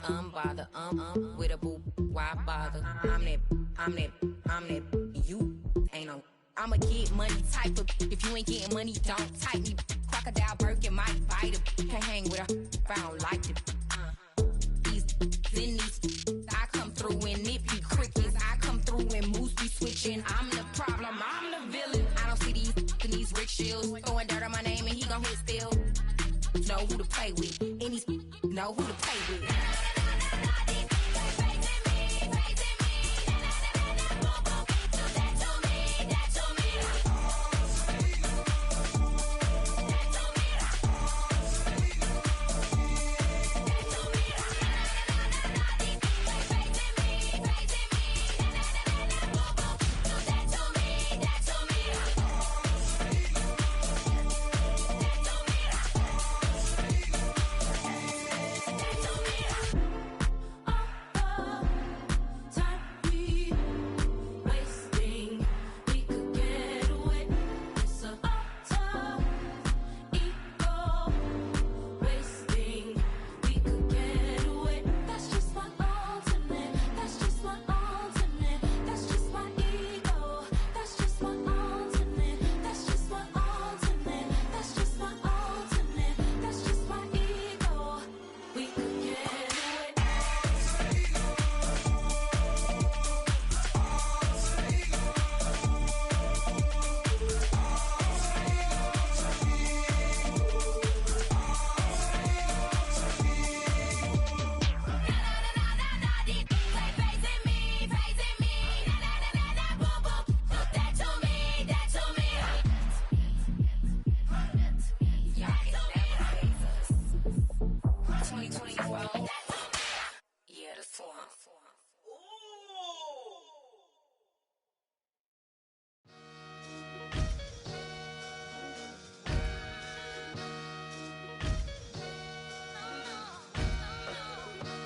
Bother, with a boo, why bother? I'm that, you ain't no. I'ma get money type of. If you ain't getting money, don't type me. Crocodile Birkin might bite him. Can't hang with her if I don't like it. These, I come through and nippy crickets. I come through and moose be switching. I'm the problem, I'm the villain. I don't see these rickshaws throwing dirt on my name and he gon' hit still. Know who to play with, and these know who to play with.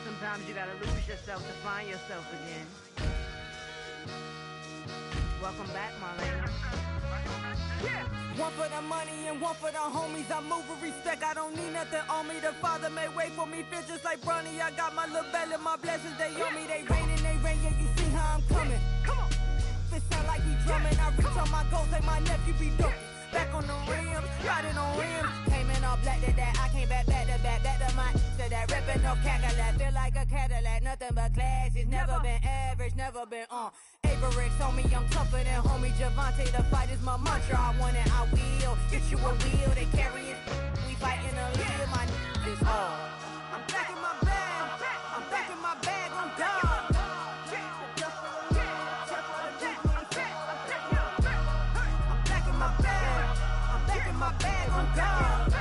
Sometimes you gotta lose yourself to find yourself again. Welcome back, Marlena. Yeah. One for the money and one for the homies. I move with respect, I don't need nothing on me. The Father made way for me, bitch, just like Bronny. I got my little belly, my blessings, they on me. They rain, yeah, you see how I'm coming. Come on. It sound like he drumming. I reach on my goals like my nephew be dope. Back on the rims, riding on rims. Came in all black to that, I came back to my to that ripping no Cadillac. Feel like a Cadillac, nothing but class. It's never been average, never been on. Averix on me, I'm tougher than homie Javante. The fight is my mantra, I want it, I will. Get you a wheel, they carry it. We fighting a lead, my is hard. I'm back in my bag, I'm back in my bag on God. My bag on God.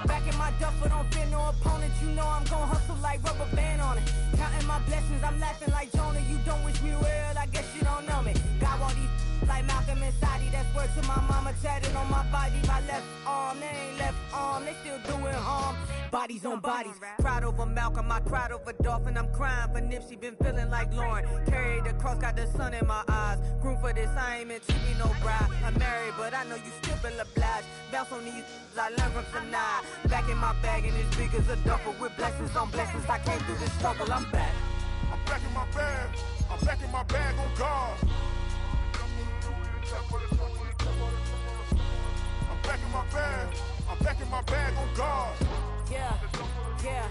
Back in my duffel, don't fear no opponent. You know I'm gon' hustle like rubber band on it. Counting my blessings, I'm laughing like Jonah. You don't wish me well, I guess you don't know me. Got all these like Malcolm and Sadie. That's word to my mama, tatted on my body. My left arm, they ain't left arm, they still doing harm. Bodies on bodies, cried over Malcolm, I cried over Dolphin. I'm crying for Nipsey, been feeling like Lauren. Carried the cross, got the sun in my eyes. Groom for this, I ain't meant to be no bride. I'm married, but I know you still feel obliged. Bounce on these, I learned from Sanaa. Back in my bag, and it's big as a duffel. With blessings on blessings, I came through this struggle, I'm back. I'm back in my bag, I'm back in my bag on God. I'm back in my bag, I'm back in my bag on God. Yeah.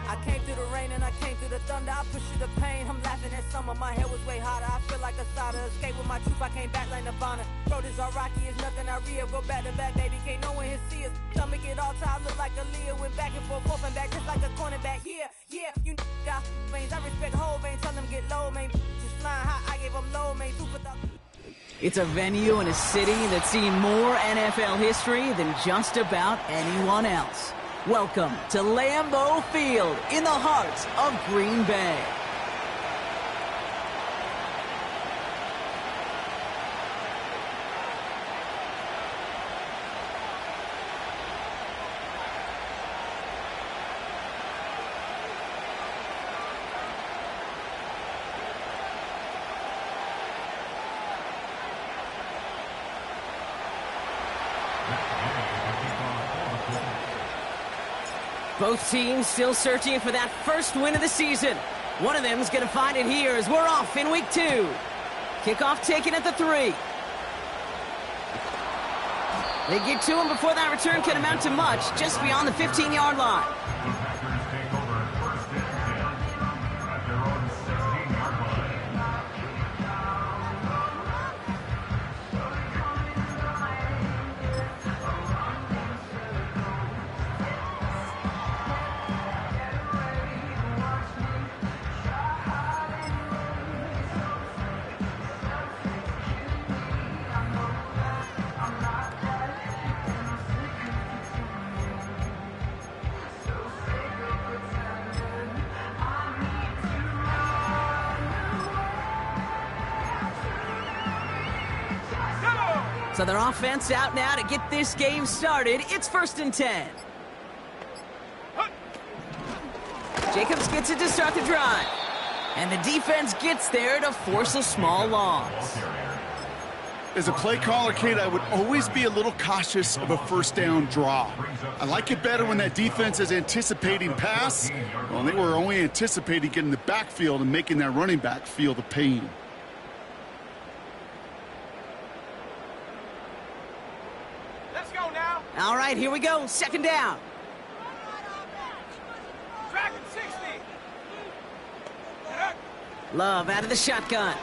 I came through the rain and I came through the thunder. I pushed through the pain, I'm laughing at summer. My head was way hotter, I feel like a solder. Escape with my truth, I came back like Nirvana. Road is all rocky, it's nothing I real. Go back to back, baby, can't no one here see us. Stomach it all time, look like a Leah. Went back and forth and back, just like a cornerback. Yeah, you got veins, I respect whole veins. Tell them get low, man. Just flying high, I gave them low, man. Super thought. It's a venue in a city that's seen more NFL history than just about anyone else. Welcome to Lambeau Field in the heart of Green Bay. Both teams still searching for that first win of the season. One of them is going to find it here as we're off in week 2. Kickoff taken at the 3. They get to him before that return can amount to much, just beyond the 15-yard line. So their offense out now to get this game started. It's 1st and 10. Jacobs gets it to start the drive. And the defense gets there to force a small loss. As a play caller, Kate, I would always be a little cautious of a first down draw. I like it better when that defense is anticipating pass. Well, they were only anticipating getting the backfield and making that running back feel the pain. All right, here we go. 2nd down. Love out of the shotgun.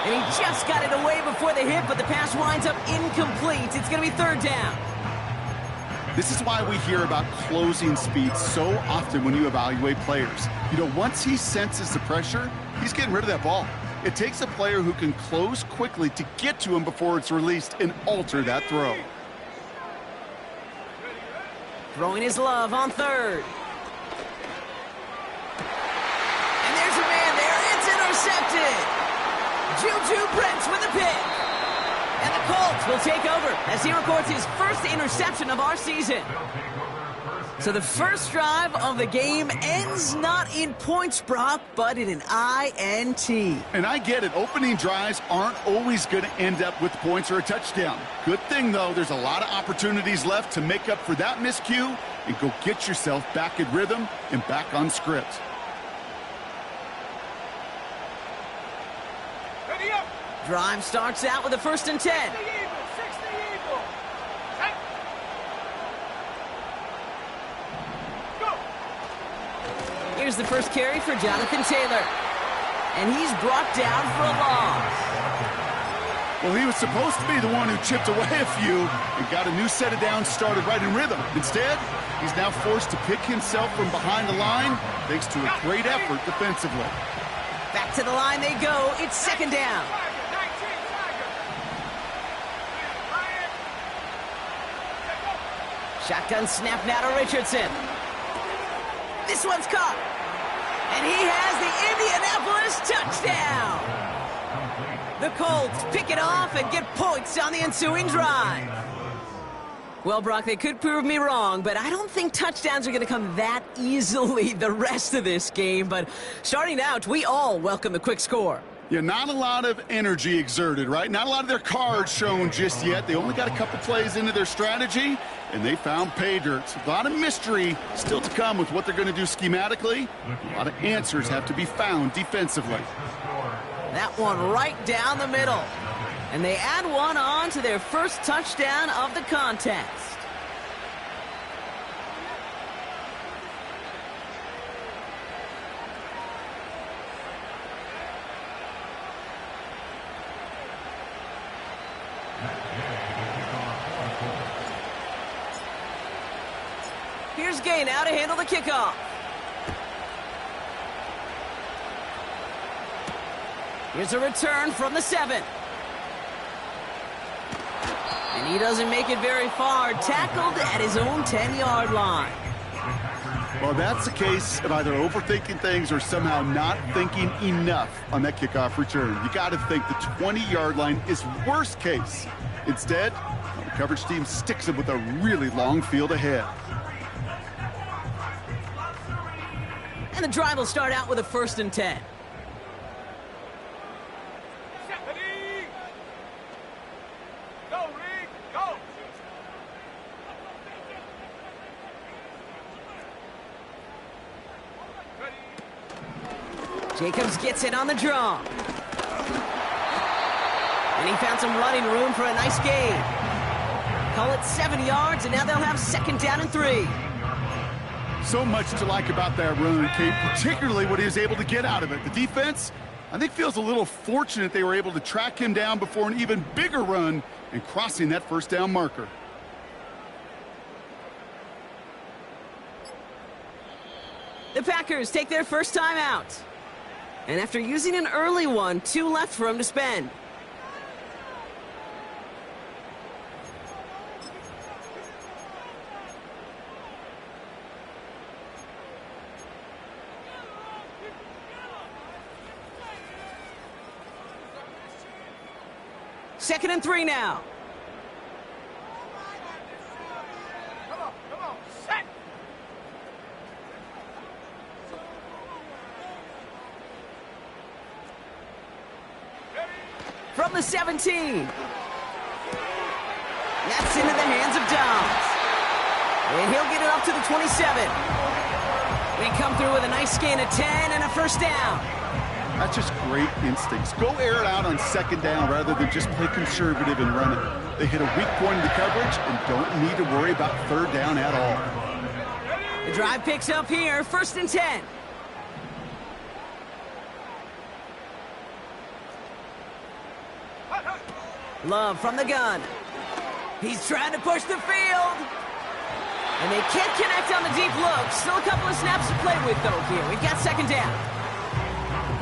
And he just got it away before the hit, but the pass winds up incomplete. It's going to be 3rd down. This is why we hear about closing speed so often when you evaluate players. You know, once he senses the pressure, he's getting rid of that ball. It takes a player who can close quickly to get to him before it's released and alter that throw. Throwing his Love on 3rd. And there's a man there. It's intercepted. Juju Brents with a pick. And the Colts will take over as he records his first interception of our season. So the first drive of the game ends not in points, Brock, but in an INT. And I get it. Opening drives aren't always going to end up with points or a touchdown. Good thing, though, there's a lot of opportunities left to make up for that miscue and go get yourself back in rhythm and back on script. Drive starts out with a 1st and 10. Here's the first carry for Jonathan Taylor. And he's brought down for a loss. Well, he was supposed to be the one who chipped away a few and got a new set of downs started right in rhythm. Instead, he's now forced to pick himself from behind the line thanks to a great effort defensively. Back to the line they go. It's 2nd down. Shotgun snap now to Richardson. This one's caught. And he has the Indianapolis touchdown. The Colts pick it off and get points on the ensuing drive. Well, Brock, they could prove me wrong, but I don't think touchdowns are going to come that easily the rest of this game. But starting out, we all welcome the quick score. Yeah, not a lot of energy exerted, right? Not a lot of their cards shown just yet. They only got a couple plays into their strategy, and they found pay dirt. A lot of mystery still to come with what they're going to do schematically. A lot of answers have to be found defensively. That one right down the middle. And they add one on to their first touchdown of the contest. Here's Gay now to handle the kickoff. Here's a return from the 7. And he doesn't make it very far. Tackled at his own 10-yard line. Well, that's the case of either overthinking things or somehow not thinking enough on that kickoff return. You got to think the 20-yard line is worst case. Instead, the coverage team sticks him with a really long field ahead. And the drive will start out with a 1st and 10. Jacobs gets it on the draw. And he found some running room for a nice gain. Call it 7 yards, and now they'll have 2nd down and 3. So much to like about that run, Kate, particularly what he was able to get out of it. The defense, I think, feels a little fortunate they were able to track him down before an even bigger run and crossing that 1st down marker. The Packers take their first time out. And after using an early one, 2 left for him to spend. Second and 3 now. Come on, set. From the 17. That's into the hands of Downs. And he'll get it up to the 27. They come through with a nice gain of 10 and a 1st down. That's just great instincts. Go air it out on 2nd down rather than just play conservative and run it. They hit a weak point in the coverage and don't need to worry about 3rd down at all. The drive picks up here, 1st and 10. Love from the gun. He's trying to push the field. And they can't connect on the deep look. Still a couple of snaps to play with, though, here. We've got 2nd down.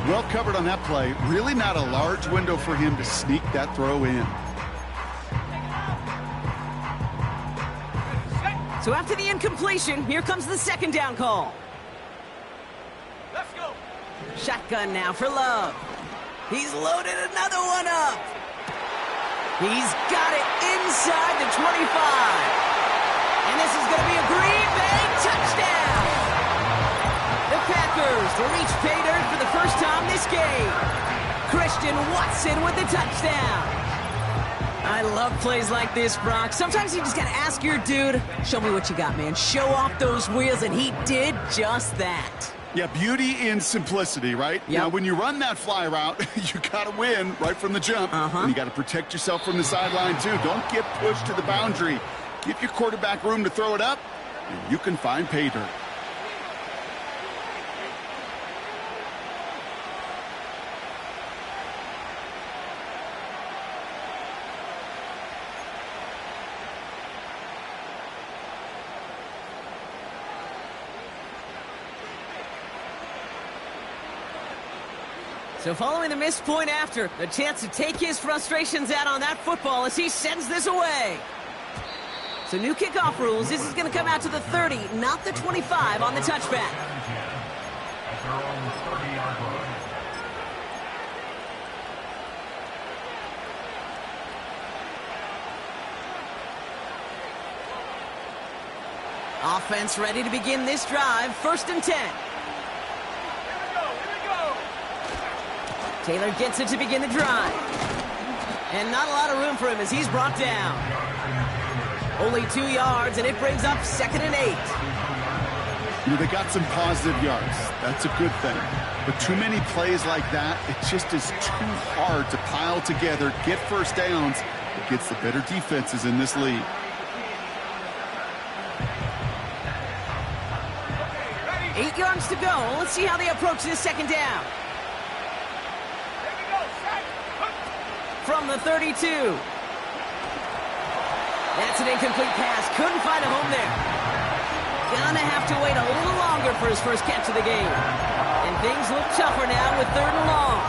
Well covered on that play. Really not a large window for him to sneak that throw in. So after the incompletion, here comes the 2nd down call. Let's go. Shotgun now for Love. He's loaded another one up. He's got it inside the 25. And this is going to be a Green Bay touchdown. The Packers reach pay dirt for the first time this game. Christian Watson with the touchdown. I love plays like this, Brock. Sometimes you just got to ask your dude, show me what you got, man. Show off those wheels, and he did just that. Yeah, beauty in simplicity, right? Yep. Now, when you run that fly route, you got to win right from the jump. And you got to protect yourself from the sideline, too. Don't get pushed to the boundary. Give your quarterback room to throw it up, and you can find pay dirt. So following the missed point after, the chance to take his frustrations out on that football as he sends this away. So new kickoff rules. This is going to come out to the 30, not the 25 on the touchback. Offense ready to begin this drive. 1st and 10. Taylor gets it to begin the drive. And not a lot of room for him as he's brought down. Only 2 yards, and it brings up 2nd and 8. You know, they got some positive yards. That's a good thing. But too many plays like that, it just is too hard to pile together, get 1st downs against the better defenses in this league. Okay, 8 yards to go. Let's see how they approach this 2nd down. From the 32. That's an incomplete pass. Couldn't find a home there. Gonna have to wait a little longer for his first catch of the game. And things look tougher now with 3rd and long.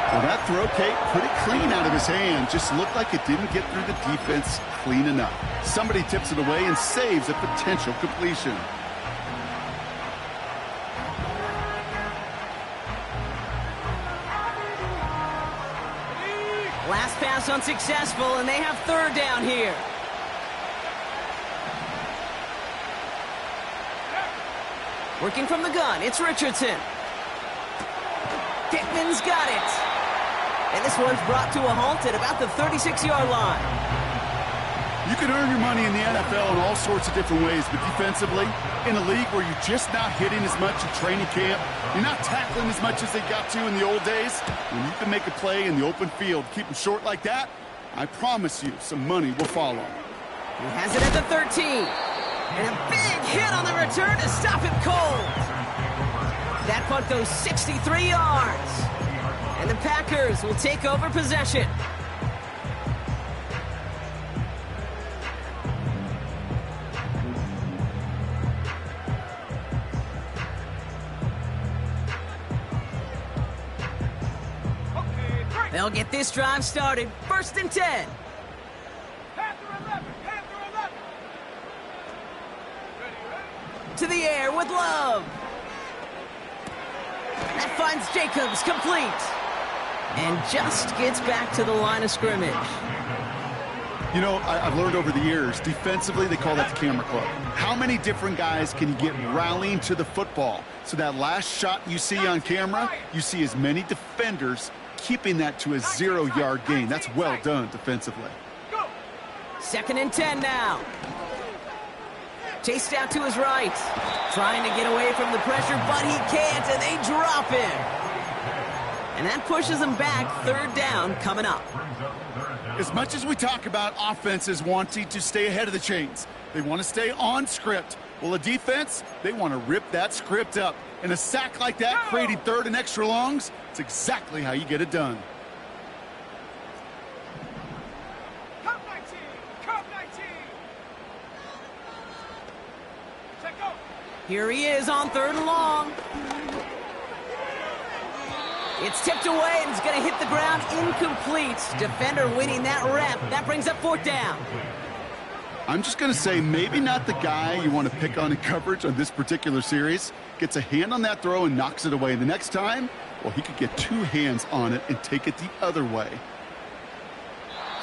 Well, that throw, Kate, pretty clean out of his hand. Just looked like it didn't get through the defense clean enough. Somebody tips it away and saves a potential completion. Last pass unsuccessful, and they have 3rd down here. Working from the gun, it's Richardson. Pittman's got it. And this one's brought to a halt at about the 36-yard line. You can earn your money in the NFL in all sorts of different ways, but defensively, In a league where you're just not hitting as much in training camp, you're not tackling as much as they got to in the old days, when you can make a play in the open field, keep them short like that, I promise you some money will follow. He has it at the 13. And a big hit on the return to stop him cold. That punt goes 63 yards. And the Packers will take over possession. They'll get this drive started. 1st and 10. To the air with Love. That finds Jacobs complete. And just gets back to the line of scrimmage. You know, I've learned over the years, defensively, they call that the camera club. How many different guys can you get rallying to the football? So that last shot you see on camera, you see as many defenders keeping that to a 0-yard gain. That's well done defensively. 2nd and 10 now. Chased out to his right. Trying to get away from the pressure, but he can't, and they drop him. And that pushes him back. 3rd down coming up. As much as we talk about offenses wanting to stay ahead of the chains, they want to stay on script. Well, a defense, they want to rip that script up. And a sack like that, creating 3rd and extra longs, it's exactly how you get it done. Here he is on 3rd and long. It's tipped away and it's going to hit the ground incomplete. Defender winning that rep. That brings up 4th down. I'm just going to say maybe not the guy you want to pick on in coverage on this particular series. Gets a hand on that throw and knocks it away. The next time, well, he could get 2 hands on it and take it the other way.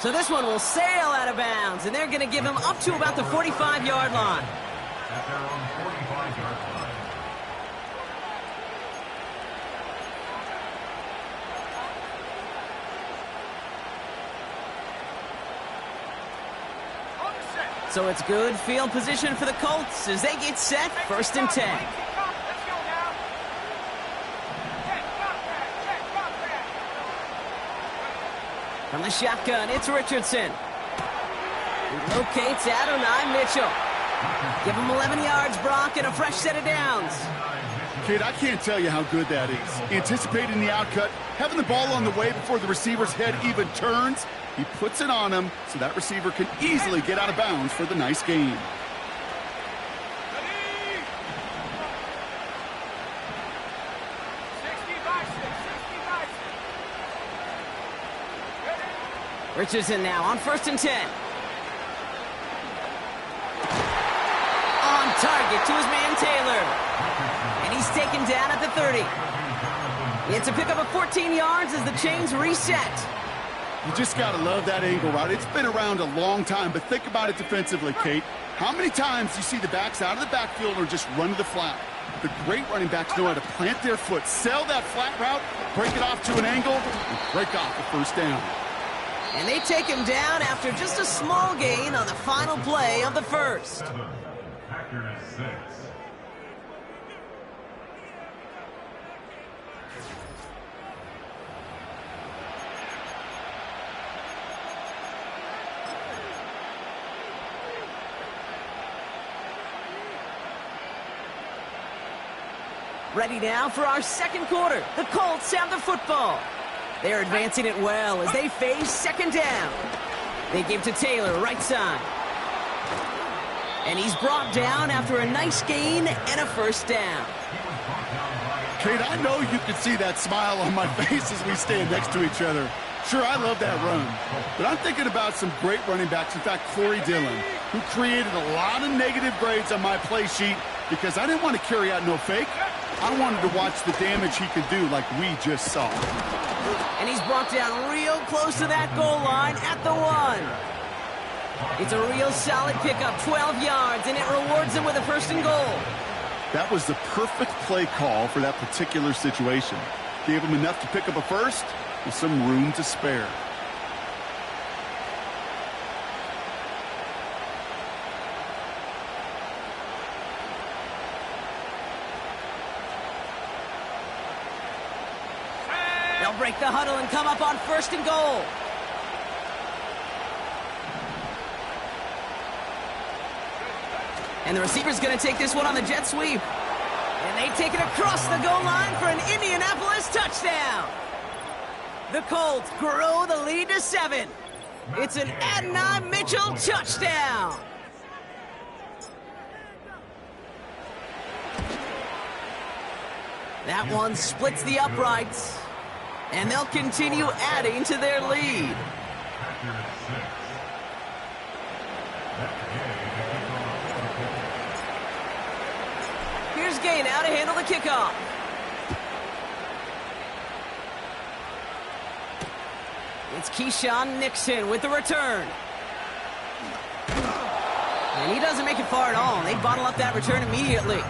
So this one will sail out of bounds, and they're going to give him up to about the 45-yard line. At their own 45-yard line. So it's good field position for the Colts as they get set. 1st and 10. From the shotgun, it's Richardson. He locates Adonai Mitchell. Give him 11 yards, Brock, and a fresh set of downs. Kid, I can't tell you how good that is. Anticipating the outcut, having the ball on the way before the receiver's head even turns. He puts it on him so that receiver can easily get out of bounds for the nice gain. Richardson now on 1st and 10. On target to his man Taylor. And he's taken down at the 30. It's a pickup of 14 yards as the chains reset. You just got to love that angle route. It's been around a long time, but think about it defensively, Kate. How many times do you see the backs out of the backfield or just run to the flat? The great running backs know how to plant their foot, sell that flat route, break it off to an angle, and break off the 1st down. And they take him down after just a small gain on the final play of the 1st. 7, Packers 6. Ready now for our 2nd quarter. The Colts have the football. They're advancing it well as they face 2nd down. They give to Taylor, right side. And he's brought down after a nice gain and a 1st down. Kate, I know you can see that smile on my face as we stand next to each other. Sure, I love that run. But I'm thinking about some great running backs. In fact, Corey Dillon, who created a lot of negative grades on my play sheet because I didn't want to carry out no fake. I wanted to watch the damage he could do like we just saw. And he's brought down real close to that goal line at the 1. It's a real solid pickup, 12 yards, and it rewards him with a 1st and goal. That was the perfect play call for that particular situation. Gave him enough to pick up a 1st with some room to spare. break the huddle and come up on 1st and goal. And the receiver's going to take this one on the jet sweep. And they take it across the goal line for an Indianapolis touchdown. The Colts grow the lead to 7. It's an Adonai Mitchell touchdown. That one splits the uprights. And they'll continue adding to their lead. Here's Gay now to handle the kickoff. It's Keyshawn Nixon with the return. And he doesn't make it far at all. They bottle up that return immediately.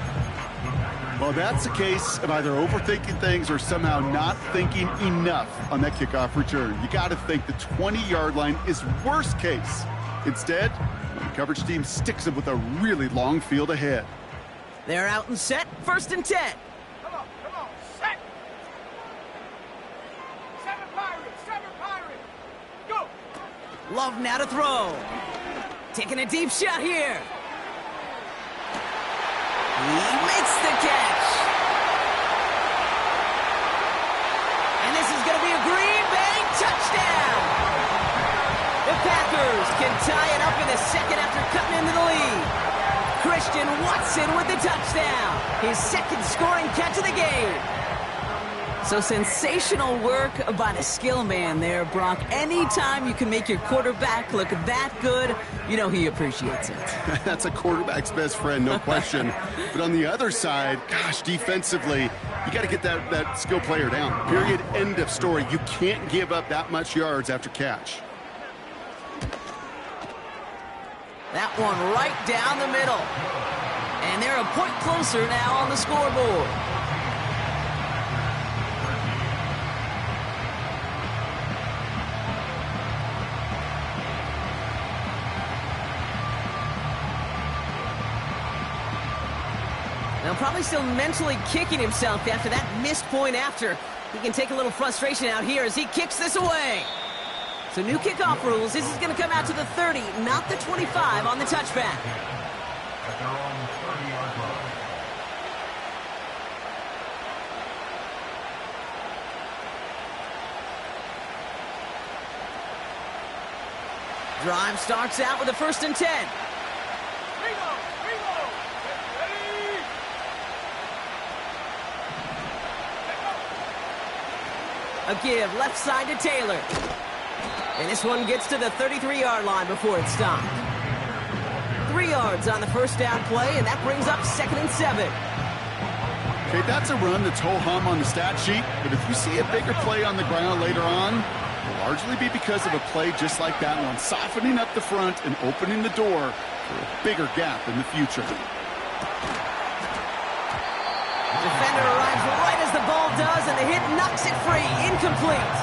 Well, that's a case of either overthinking things or somehow not thinking enough on that kickoff return. You got to think the 20-yard line is worst case. Instead, the coverage team sticks them with a really long field ahead. They're out and set. 1st and 10. Come on, set. 7 Pirates, go. Love now to throw. Taking a deep shot here. He makes the catch. And this is going to be a Green Bay touchdown. The Packers can tie it up in the second after cutting into the lead. Christian Watson with the touchdown. His 2nd scoring catch of the game. So sensational work by the skill man there, Brock. Anytime you can make your quarterback look that good, you know he appreciates it. That's a quarterback's best friend, no question. But on the other side, gosh, defensively, you got to get that skill player down. Period, end of story. You can't give up that much yards after catch. That one right down the middle. And they're a point closer now on the scoreboard. Now probably still mentally kicking himself after that missed point after. He can take a little frustration out here as he kicks this away. So new kickoff rules. This is going to come out to the 30, not the 25 on the touchback. At their own 30-yard line. Drive starts out with a 1st and 10. A give left side to Taylor. And this one gets to the 33-yard line before it's stopped. 3 yards on the 1st down play, and that brings up 2nd and 7. Okay, that's a run that's ho-hum on the stat sheet, but if you see a bigger play on the ground later on, it'll largely be because of a play just like that one, softening up the front and opening the door for a bigger gap in the future. Defender arrives right as the ball does, and the hit knocks it free. Incomplete.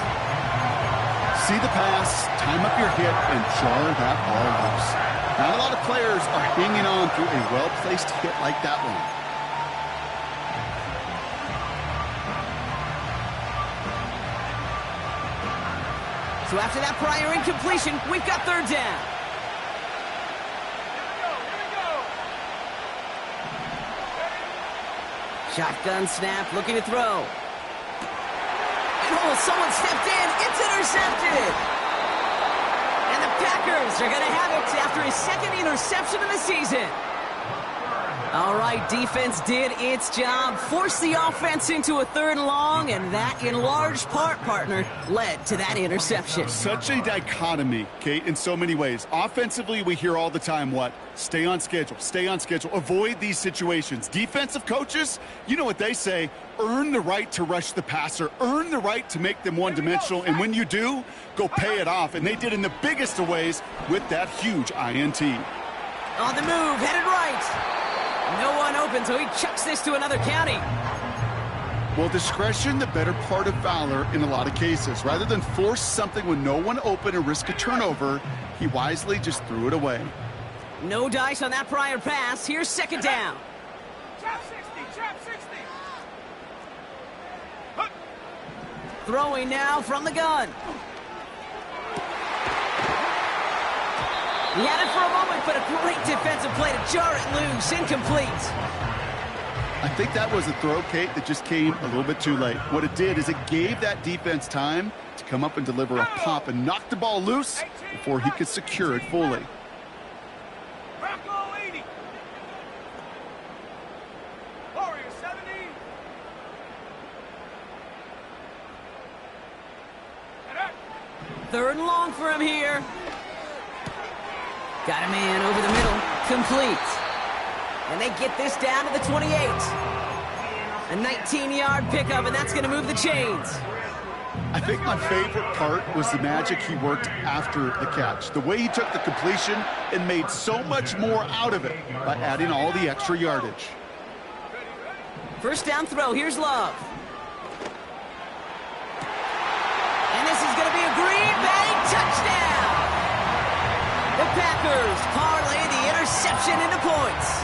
See the pass, time up your hit, and jar that ball loose. Not a lot of players are hanging on through a well-placed hit like that one. So after that prior incompletion, we've got 3rd down. Shotgun snap, looking to throw. And oh, someone stepped in. It's intercepted. And the Packers are going to have it after his 2nd interception of the season. All right, defense did its job, forced the offense into a 3rd and long, and that, in large part, partner, led to that interception. Such a dichotomy, Kate, in so many ways. Offensively, we hear all the time what? Stay on schedule, avoid these situations. Defensive coaches, you know what they say, earn the right to rush the passer, earn the right to make them one-dimensional, and when you do, go pay it off. And they did in the biggest of ways with that huge INT. On the move, headed right. No one open, so he chucks this to another county. Well, discretion, the better part of valor in a lot of cases. Rather than force something with no one open and risk a turnover, he wisely just threw it away. No dice on that prior pass. Here's 2nd down. Trap 60, trap 60. Throwing now from the gun. He had it for a moment, but a great defensive play to jar it loose. Incomplete. I think that was a throw, Kate, that just came a little bit too late. What it did is it gave that defense time to come up and deliver a pop and knock the ball loose before he could secure it fully. Third and long for him here. Got a man over the middle. Complete. And they get this down to the 28. A 19-yard pickup, and that's going to move the chains. I think my favorite part was the magic he worked after the catch. The way he took the completion and made so much more out of it by adding all the extra yardage. First down throw. Here's Love. And this is going to be a Green Bay touchdown. The Packers parlay the interception into points.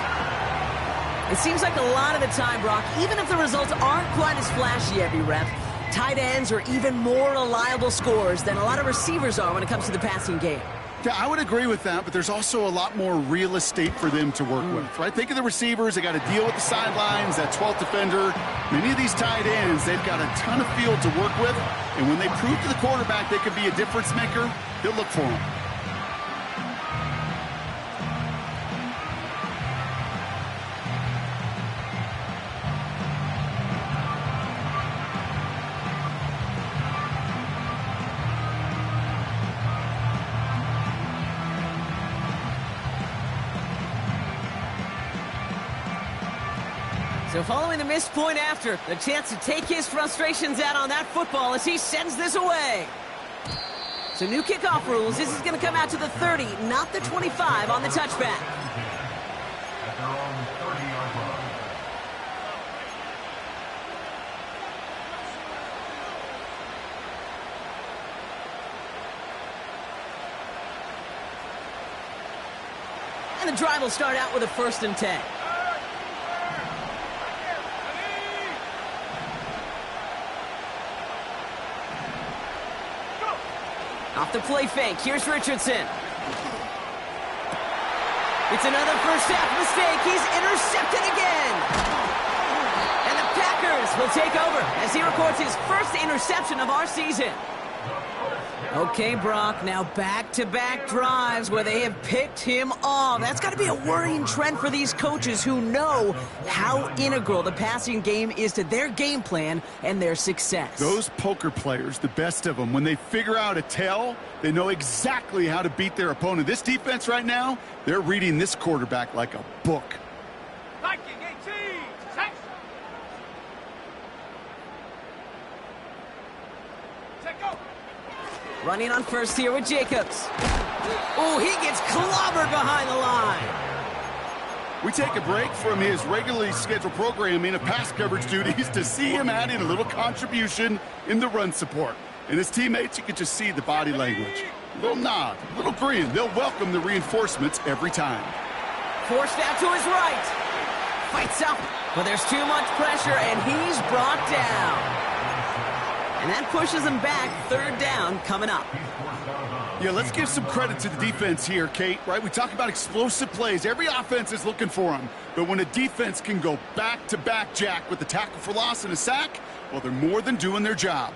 It seems like a lot of the time, Brock, even if the results aren't quite as flashy every rep, tight ends are even more reliable scorers than a lot of receivers are when it comes to the passing game. Yeah, I would agree with that, but there's also a lot more real estate for them to work with, right? Think of the receivers. They got to deal with the sidelines, that 12th defender. Many of these tight ends, they've got a ton of field to work with, and when they prove to the quarterback they could be a difference maker, he'll look for them. So following the missed point after, the chance to take his frustrations out on that football as he sends this away. So new kickoff rules. This is going to come out to the 30, not the 25 on the touchback. At their own 30-yard line. And the drive will start out with a 1st and 10. Off the play fake, here's Richardson. It's another first half mistake. He's intercepted again. And the Packers will take over as he records his first interception of our season. Okay, Brock, now back-to-back drives where they have picked him off. That's got to be a worrying trend for these coaches who know how integral the passing game is to their game plan and their success. Those poker players, the best of them, when they figure out a tell, they know exactly how to beat their opponent. This defense right now, they're reading this quarterback like a book. Running on first here with Jacobs. Oh, he gets clobbered behind the line. We take a break from his regularly scheduled programming of pass coverage duties to see him add in a little contribution in the run support. And his teammates, you can just see the body language. A little nod, a little grin. They'll welcome the reinforcements every time. Forced out to his right. Fights up, but there's too much pressure, and he's brought down. And that pushes him back. 3rd down coming up. Yeah, let's give some credit to the defense here, Kate, right? We talk about explosive plays. Every offense is looking for them. But when a defense can go back-to-back, Jack, with a tackle for loss and a sack, well, they're more than doing their job.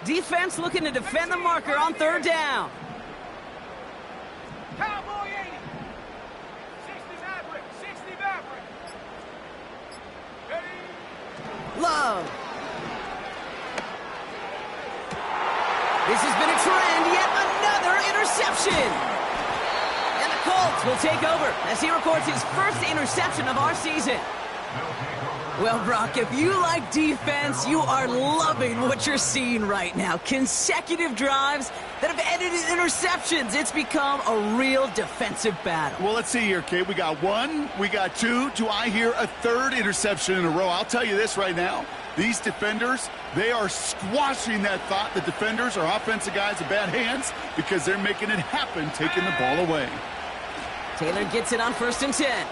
Defense looking to defend the marker on 3rd down. Cowboy 80. 60 Maverick. 60 Maverick. Ready? Love. This has been a trend. Yet another interception. And the Colts will take over as he records his first interception of our season. Well, Brock, if you like defense, you are loving what you're seeing right now. Consecutive drives that have ended in interceptions. It's become a real defensive battle. Well, let's see here, Kate. We got one, we got two. Do I hear a third interception in a row? I'll tell you this right now. These defenders, they are squashing that thought that defenders or offensive guys have bad hands because they're making it happen, taking the ball away. Taylor gets it on 1st and 10.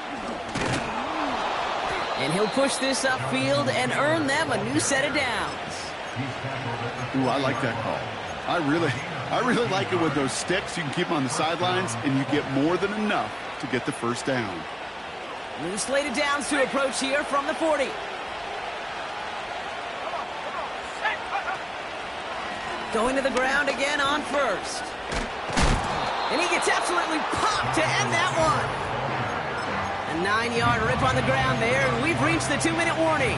And he'll push this upfield and earn them a new set of downs. Ooh, I like that call. I really like it with those sticks. You can keep them on the sidelines, and you get more than enough to get the first down. New slated downs to approach here from the 40. Going to the ground again on 1st. And he gets absolutely popped to end that one. A 9-yard rip on the ground there, and we've reached the 2-minute warning.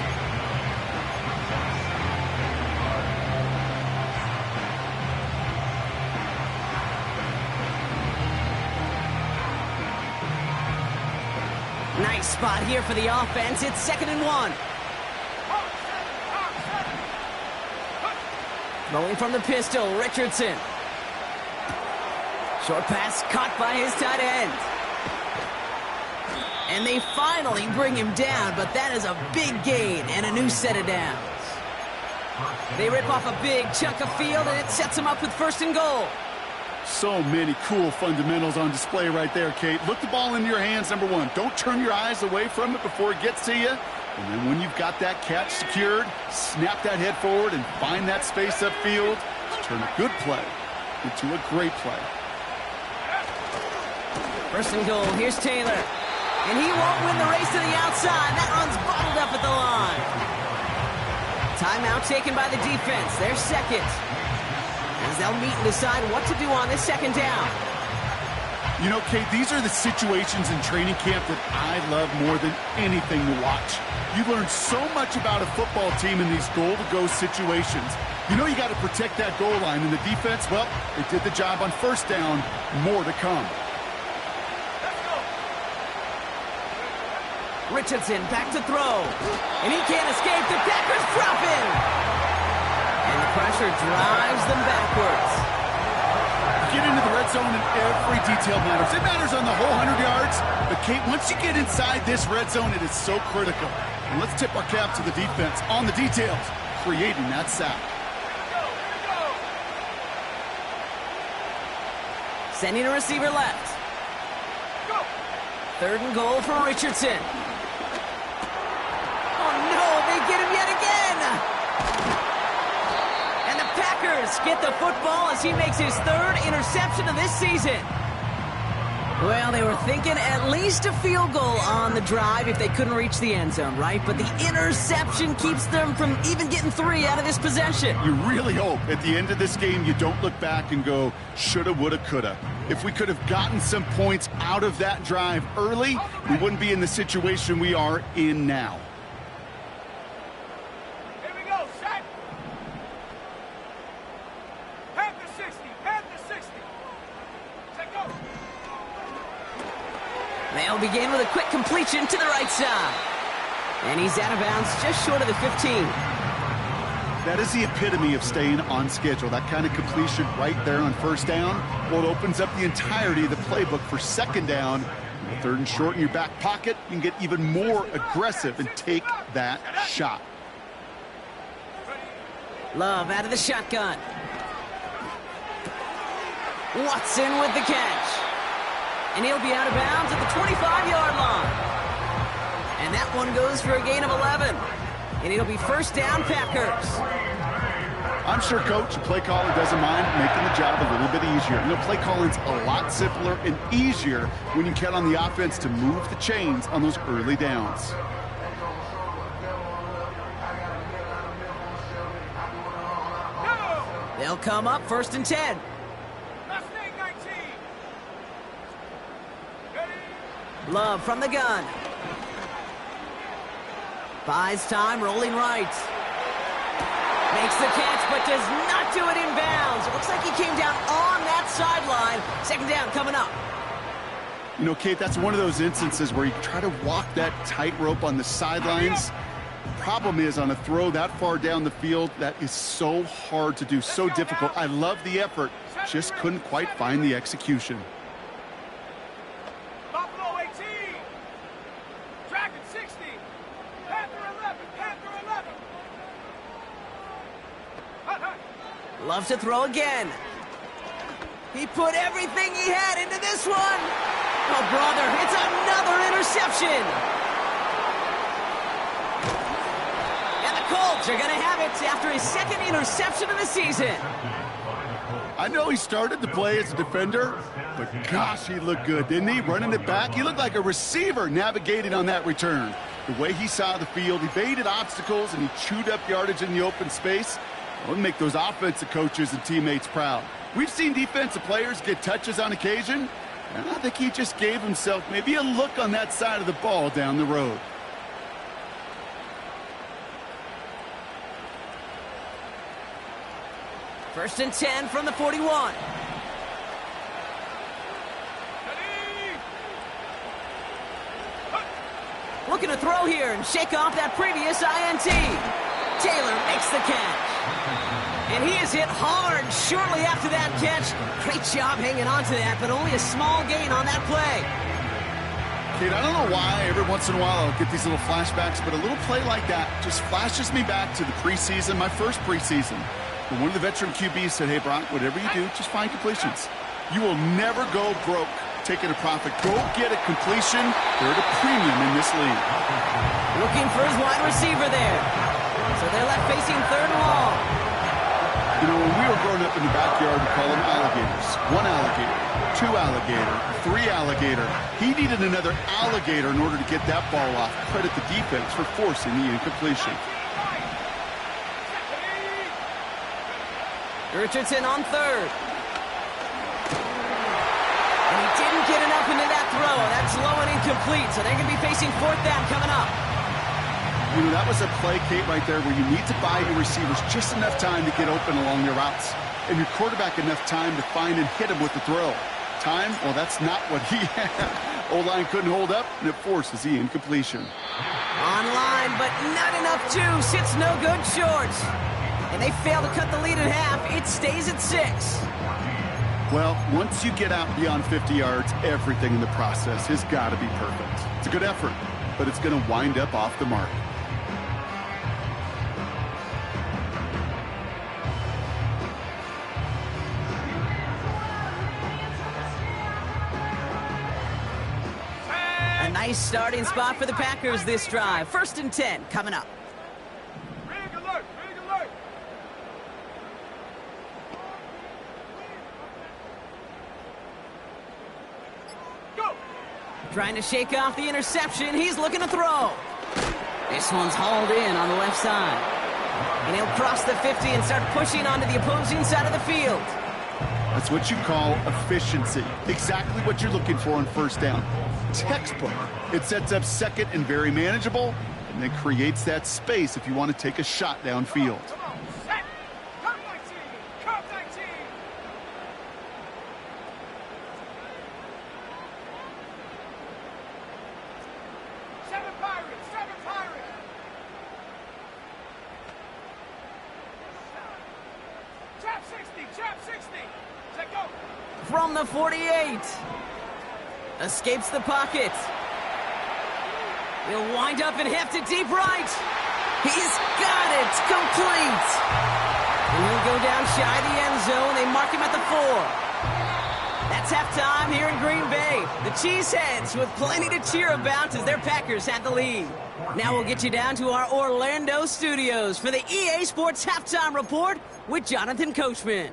Nice spot here for the offense. It's 2nd and 1. Rolling from the pistol, Richardson. Short pass caught by his tight end. And they finally bring him down, but that is a big gain and a new set of downs. They rip off a big chunk of field, and it sets them up with 1st and goal. So many cool fundamentals on display right there, Kate. Look the ball into your hands, number one. Don't turn your eyes away from it before it gets to you. And then when you've got that catch secured, snap that head forward and find that space upfield to turn a good play into a great play. 1st and goal. Here's Taylor. And he won't win the race to the outside. That run's bottled up at the line. Timeout taken by the defense. They're second. As they'll meet and decide what to do on this 2nd down. You know, Kate, these are the situations in training camp that I love more than anything to watch. You learn so much about a football team in these goal-to-go situations. You know you got to protect that goal line. And the defense, well, they did the job on 1st down. More to come. Richardson back to throw. And he can't escape. The Packers drop in. And the pressure drives them backwards. Get into the red zone and every detail matters. It matters on the whole 100 yards. But, Kate, once you get inside this red zone, it is so critical. And let's tip our cap to the defense on the details, creating that sack. Sending a receiver left. 3rd and goal for Richardson. Oh, no, they get him yet again. And the Packers get the football as he makes his 3rd interception of this season. Well, they were thinking at least a field goal on the drive if they couldn't reach the end zone, right? But the interception keeps them from even getting 3 out of this possession. You really hope at the end of this game you don't look back and go, shoulda, woulda, coulda. If we could have gotten some points out of that drive early, we wouldn't be in the situation we are in now. Here we go, set. Panther 60, Panther 60. Set, go. They'll begin with a quick completion to the right side. And he's out of bounds just short of the 15. That is the epitome of staying on schedule. That kind of completion right there on 1st down. Well, it opens up the entirety of the playbook for 2nd down. 3rd and short in your back pocket, you can get even more aggressive and take that shot. Love out of the shotgun. Watson with the catch. And he'll be out of bounds at the 25-yard line. And that one goes for a gain of 11. And it'll be 1st down, Packers. I'm sure coach and play caller doesn't mind making the job a little bit easier. You know, play calling's a lot simpler and easier when you count on the offense to move the chains on those early downs. They'll come up 1st and 10. Love from the gun. Buys time, rolling right. Makes the catch, but does not do it in bounds. It looks like he came down on that sideline. 2nd down coming up. You know, Kate, that's one of those instances where you try to walk that tightrope on the sidelines. Problem is, on a throw that far down the field, that is so hard to do, so difficult. I love the effort, just couldn't quite find the execution. Buffalo 18. Dragon 60. Panther 11. Panther 11. Hut, hut. Loves to throw again. He put everything he had into this one. Oh, brother, it's another interception. And the Colts are going to have it after his second interception of the season. I know he started the play as a defender, but gosh, he looked good, didn't he? Running it back, he looked like a receiver navigating on that return. The way he saw the field, he evaded obstacles, and he chewed up yardage in the open space. It would make those offensive coaches and teammates proud. We've seen defensive players get touches on occasion, and I think he just gave himself maybe a look on that side of the ball down the road. First and 10 from the 41. Looking to throw here and shake off that previous INT. Taylor makes the catch. And he is hit hard shortly after that catch. Great job hanging on to that, but only a small gain on that play. Kate, I don't know why every once in a while I'll get these little flashbacks, but a little play like that just flashes me back to the preseason, my first preseason. When one of the veteran QBs said, hey, Brock, whatever you do, just find completions. You will never go broke taking a profit. Go get a completion. They're at a premium in this league. Looking for his wide receiver there. So they're left facing third and long. You know, when we were growing up in the backyard, we call them alligators. One alligator, two alligator, three alligator. He needed another alligator in order to get that ball off. Credit the defense for forcing the incompletion. Richardson on third. And he didn't get enough into that throw. That's low and incomplete, so they're going to be facing fourth down coming up. You know, that was a play, Kate, right there where you need to buy your receivers just enough time to get open along their routes. And your quarterback enough time to find and hit him with the throw. Time? Well, that's not what he had. O-line couldn't hold up, and it forces the incompletion. On line, but not enough juice. It's no good short. And they fail to cut the lead in half. It stays at 6. Well, once you get out beyond 50 yards, everything in the process has got to be perfect. It's a good effort, but it's going to wind up off the mark. A nice starting spot for the Packers this drive. First and 10 coming up. Big alert! Big alert! Go! Trying to shake off the interception. He's looking to throw. This one's hauled in on the left side. And he'll cross the 50 and start pushing onto the opposing side of the field. That's what you call efficiency. Exactly what you're looking for on first down. Textbook. It sets up second and very manageable, and then creates that space if you want to take a shot downfield. Come on, set! Cut 19! Cut 19! Seven Pirates! Seven Pirates! Trap 60! Trap 60! Let go! From the 48. Escapes the pocket. He'll wind up and heft it deep right. He's got it. Complete. And he'll go down shy of the end zone. They mark him at the 4. That's halftime here in Green Bay. The Cheeseheads with plenty to cheer about as their Packers have the lead. Now we'll get you down to our Orlando studios for the EA Sports Halftime Report with Jonathan Coachman.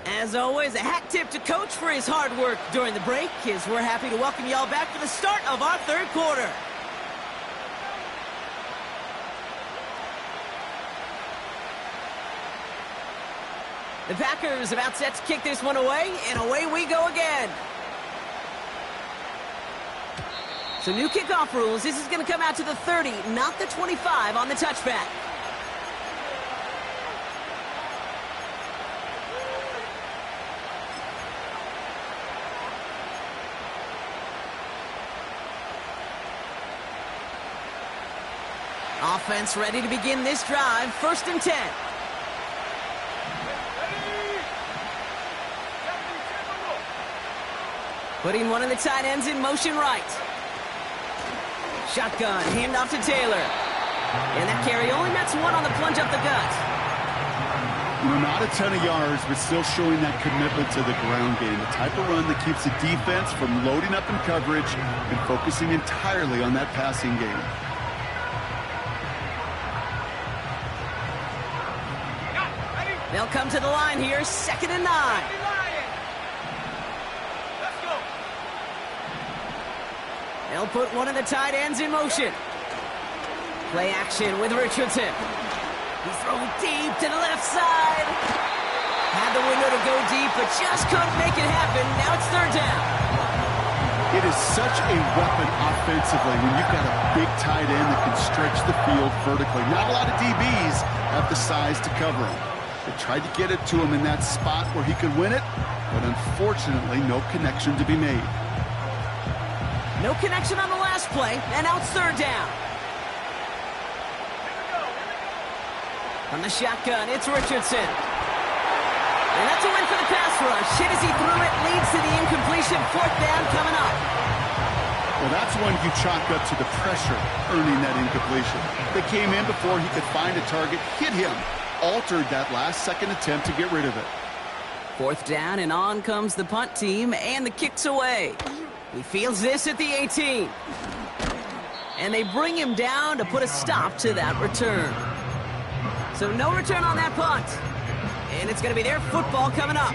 As always, a hat tip to Coach for his hard work during the break, as we're happy to welcome y'all back for the start of our third quarter. The Packers about set to kick this one away, and away we go again. So new kickoff rules. This is going to come out to the 30, not the 25 on the touchback. Offense ready to begin this drive. 1st and 10. Putting one of the tight ends in motion right. Shotgun, handoff to Taylor. And that carry only nets one on the plunge up the gut. Not a ton of yards, but still showing that commitment to the ground game. The type of run that keeps the defense from loading up in coverage and focusing entirely on that passing game. They'll come to the line here, 2nd and 9. They'll put one of the tight ends in motion. Play action with Richardson. He's thrown deep to the left side. Had the window to go deep, but just couldn't make it happen. Now it's 3rd down. It is such a weapon offensively when you've got a big tight end that can stretch the field vertically. Not a lot of DBs have the size to cover him. They tried to get it to him in that spot where he could win it, but unfortunately, no connection to be made. No connection on the last play, and now it's 3rd down. From the shotgun, it's Richardson. And that's a win for the pass rush. Hit as he threw it, leads to the incompletion. 4th down coming up. Well, that's one you chalk up to the pressure earning that incompletion. They came in before he could find a target, hit him, altered that last-second attempt to get rid of it. 4th down, and on comes the punt team, and the kick's away. He fields this at the 18. And they bring him down to put a stop to that return. So no return on that punt. And it's going to be their football coming up.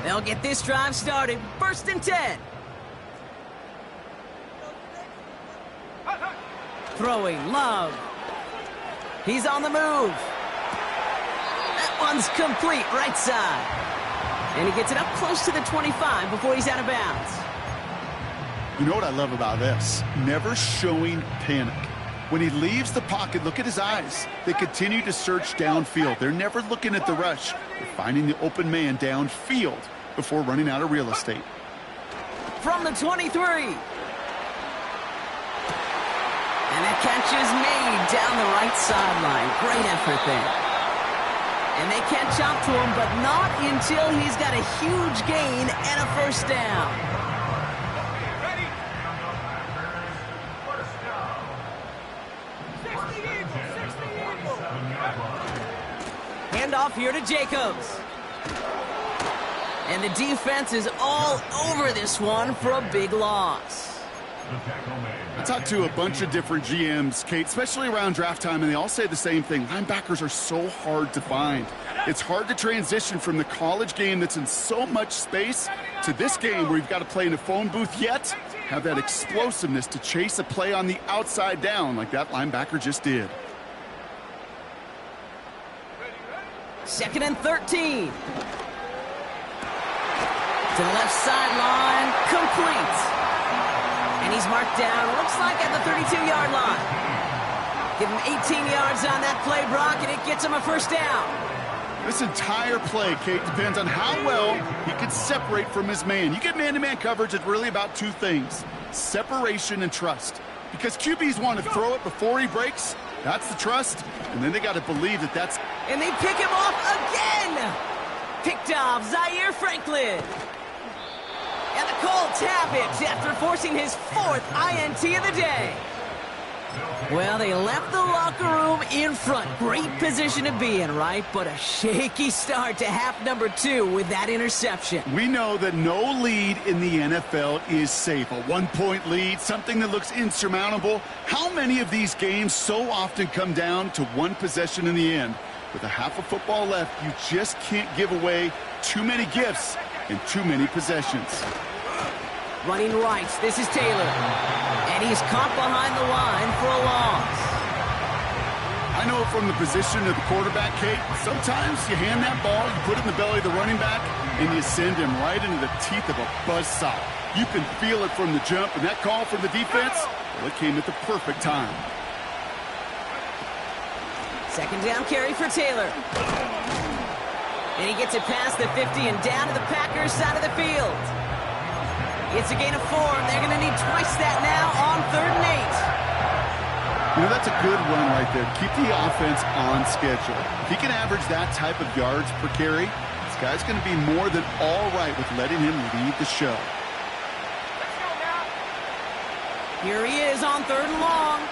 They'll get this drive started. 1st and 10. Throwing, Love. He's on the move. That one's complete, right side. And he gets it up close to the 25 before he's out of bounds. You know what I love about this? Never showing panic. When he leaves the pocket, look at his eyes. They continue to search downfield. They're never looking at the rush. They're finding the open man downfield before running out of real estate. From the 23. And that catch is made down the right sideline. Great effort there. And they catch up to him, but not until he's got a huge gain and a 1st down. Handoff here to Jacobs. And the defense is all over this one for a big loss. I talked to a bunch of different GMs, Kate, especially around draft time, and they all say the same thing. Linebackers are so hard to find. It's hard to transition from the college game that's in so much space to this game where you've got to play in a phone booth, yet have that explosiveness to chase a play on the outside down like that linebacker just did. 2nd and 13. To the left sideline, complete. And he's marked down, looks like at the 32-yard line. Give him 18 yards on that play, Brock, and it gets him a 1st down. This entire play, Kate, depends on how well he can separate from his man. You get man-to-man coverage, it's really about 2 things, separation and trust. Because QBs want to throw it before he breaks, that's the trust, and then they got to believe that that's... And they pick him off again! Picked off Zaire Franklin. And the Colts have it after forcing his 4th INT of the day. Well, they left the locker room in front. Great position to be in, right? But a shaky start to half number 2 with that interception. We know that no lead in the NFL is safe. A 1-point lead, something that looks insurmountable. How many of these games so often come down to one possession in the end? With a half of football left, you just can't give away too many gifts in too many possessions. Running right, this is Taylor. And he's caught behind the line for a loss. I know from the position of the quarterback, Kate, sometimes you hand that ball, you put it in the belly of the running back, and you send him right into the teeth of a buzzsaw. You can feel it from the jump, and that call from the defense, well, it came at the perfect time. Second down carry for Taylor. And he gets it past the 50 and down to the Packers side of the field. It's a gain of 4. They're going to need twice that now on 3rd and 8. You know, that's a good run right there. Keep the offense on schedule. If he can average that type of yards per carry, this guy's going to be more than all right with letting him lead the show. Here he is on 3rd and long.